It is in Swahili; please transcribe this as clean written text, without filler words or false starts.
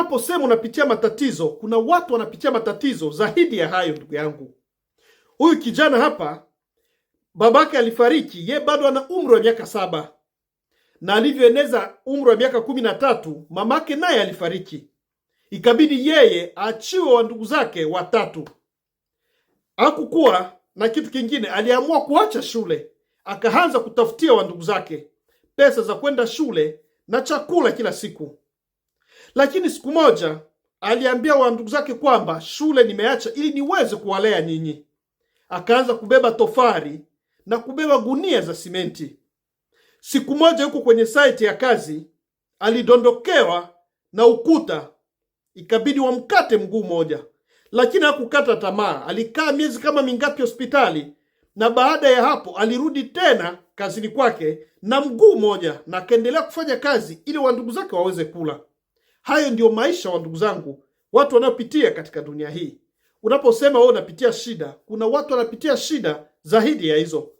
Unaposema unapitia matatizo, kuna watu wanapitia matatizo zaidi ya hayo. Ndugu yangu, huyu kijana hapa, babake alifariki, ye bado ana umri wa miaka 7, na alivyoeneza umri wa miaka 13, mamake naye alifariki. Ikabidi yeye aachiwe wa ndugu zake watatu. Hakukuwa na kitu kingine, aliamua kuacha shule, akaanza kutafutia wa ndugu zake pesa za kwenda shule na chakula kila siku. Lakini siku moja aliambia wa ndugu zake kwamba shule nimeacha ili niweze kuwalea nyinyi. Akaanza kubeba tofari na kubeba gunia za simenti. Siku moja yuko kwenye site ya kazi, alidondokewa na ukuta, ikabidi wamkate mguu moja. Lakini hakukata tamaa, alikaa miezi kama mingapi hospitali, na baada ya hapo alirudi tena kazini kwake na mguu moja, na akaendelea kufanya kazi ili wa ndugu zake waweze kula. Hayo ndio maisha, wa ndugu zangu, watu wanaopitia katika dunia hii. Unaposema wewe unapitia shida, kuna watu wanapitia shida zaidi ya hizo.